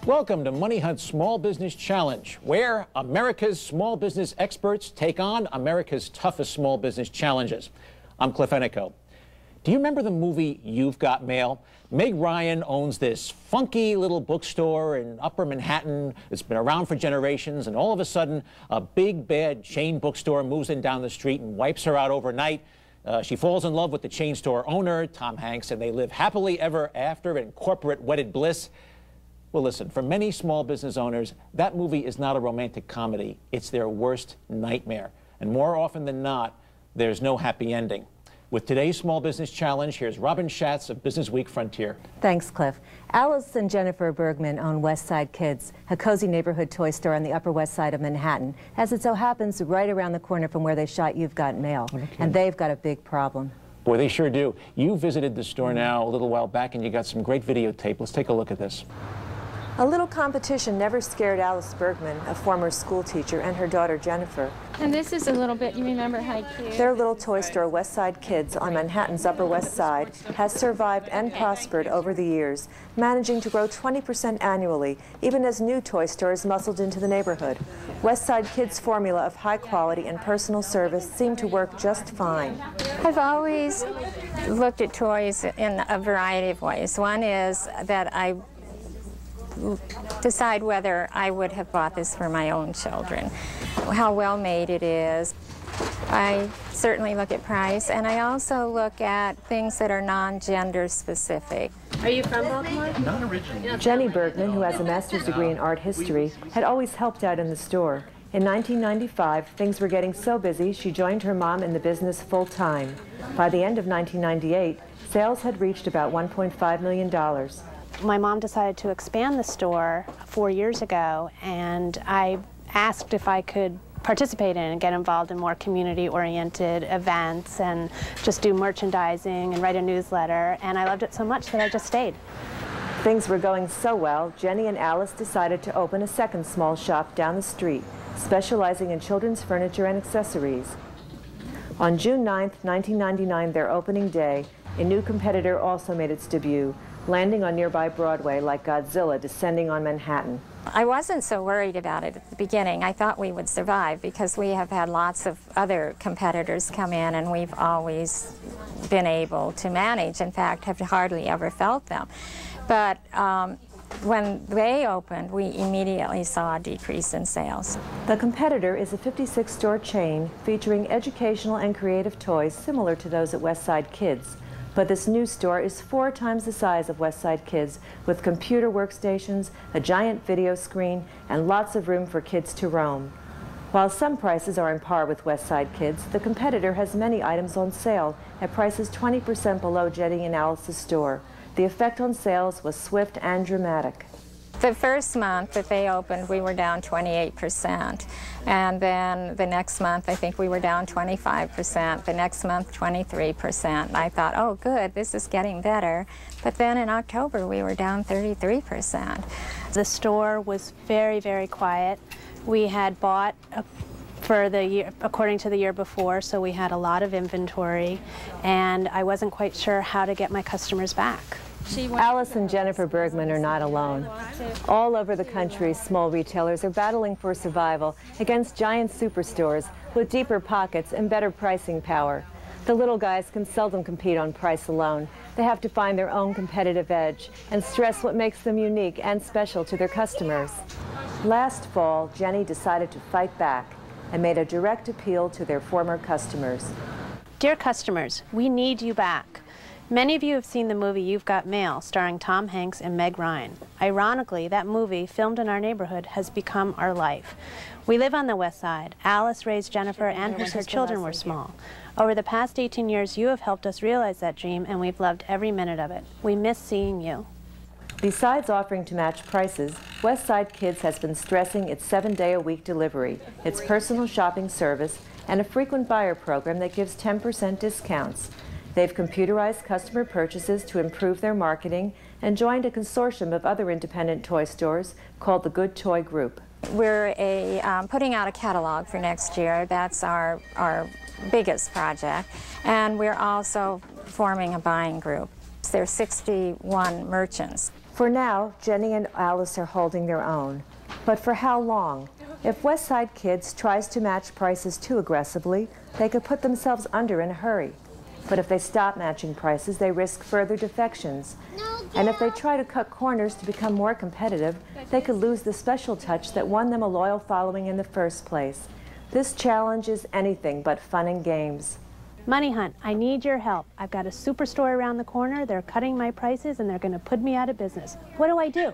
Welcome to Money Hunt's Small Business Challenge, where America's small business experts take on America's toughest small business challenges. I'm Cliff Enico. Do you remember the movie You've Got Mail? Meg Ryan owns this funky little bookstore in Upper Manhattan. It's been around for generations, and all of a sudden, a big, bad chain bookstore moves in down the street and wipes her out overnight. She falls in love with the chain store owner, Tom Hanks, and they live happily ever after in corporate wedded bliss. Well, listen, for many small business owners, that movie is not a romantic comedy. It's their worst nightmare. And more often than not, there's no happy ending. With today's Small Business Challenge, here's Robin Schatz of Business Week Frontier. Thanks, Cliff. Alice and Jennifer Bergman own West Side Kids, a cozy neighborhood toy store on the Upper West Side of Manhattan, as it so happens right around the corner from where they shot You've Got Mail. Okay. And they've got a big problem. Boy, they sure do. You visited the store now a little while back, and you got some great videotape. Let's take a look at this. A little competition never scared Alice Bergman, a former school teacher, and her daughter Jennifer. And this is a little bit, you remember how cute? Their little toy store, West Side Kids, on Manhattan's Upper West Side, has survived and prospered over the years, managing to grow 20% annually, even as new toy stores muscled into the neighborhood. West Side Kids' formula of high quality and personal service seemed to work just fine. I've always looked at toys in a variety of ways. One is that I decide whether I would have bought this for my own children, how well made it is. I certainly look at price, and I also look at things that are non-gender specific. Are you from Baltimore? Not originally. Jenny Bergman, who has a master's degree in art history, had always helped out in the store. In 1995, things were getting so busy she joined her mom in the business full-time. By the end of 1998, sales had reached about $1.5 million. My mom decided to expand the store 4 years ago, and I asked if I could participate in and get involved in more community-oriented events and just do merchandising and write a newsletter, and I loved it so much that I just stayed. Things were going so well, Jenny and Alice decided to open a second small shop down the street, specializing in children's furniture and accessories. On June 9th, 1999, their opening day, a new competitor also made its debut, landing on nearby Broadway like Godzilla descending on Manhattan. I wasn't so worried about it at the beginning. I thought we would survive because we have had lots of other competitors come in, and we've always been able to manage. In fact, have hardly ever felt them. But when they opened, we immediately saw a decrease in sales. The competitor is a 56-store chain featuring educational and creative toys similar to those at West Side Kids. But this new store is 4 times the size of West Side Kids, with computer workstations, a giant video screen, and lots of room for kids to roam. While some prices are on par with West Side Kids, the competitor has many items on sale at prices 20% below Jenny and Alice's store. The effect on sales was swift and dramatic. The first month that they opened, we were down 28%. And then the next month, I think we were down 25%. The next month, 23%. And I thought, oh, good, this is getting better. But then in October, we were down 33%. The store was very, very quiet. We had bought for the year, according to the year before, so we had a lot of inventory, and I wasn't quite sure how to get my customers back. Alice and Jennifer Bergman are not alone. All over the country, small retailers are battling for survival against giant superstores with deeper pockets and better pricing power. The little guys can seldom compete on price alone. They have to find their own competitive edge and stress what makes them unique and special to their customers. Last fall, Jenny decided to fight back and made a direct appeal to their former customers. Dear customers, we need you back. Many of you have seen the movie You've Got Mail, starring Tom Hanks and Meg Ryan. Ironically, that movie, filmed in our neighborhood, has become our life. We live on the West Side. Alice raised Jennifer and her children were small. Over the past 18 years, you have helped us realize that dream, and we've loved every minute of it. We miss seeing you. Besides offering to match prices, West Side Kids has been stressing its 7-day-a-week delivery, its personal shopping service, and a frequent buyer program that gives 10% discounts. They've computerized customer purchases to improve their marketing and joined a consortium of other independent toy stores called the Good Toy Group. We're putting out a catalog for next year. That's our biggest project. And we're also forming a buying group. There's 61 merchants. For now, Jenny and Alice are holding their own. But for how long? If West Side Kids tries to match prices too aggressively, they could put themselves under in a hurry. But if they stop matching prices, they risk further defections. And if they try to cut corners to become more competitive, they could lose the special touch that won them a loyal following in the first place. This challenge is anything but fun and games. Money Hunt, I need your help. I've got a superstore around the corner. They're cutting my prices and they're going to put me out of business. What do I do?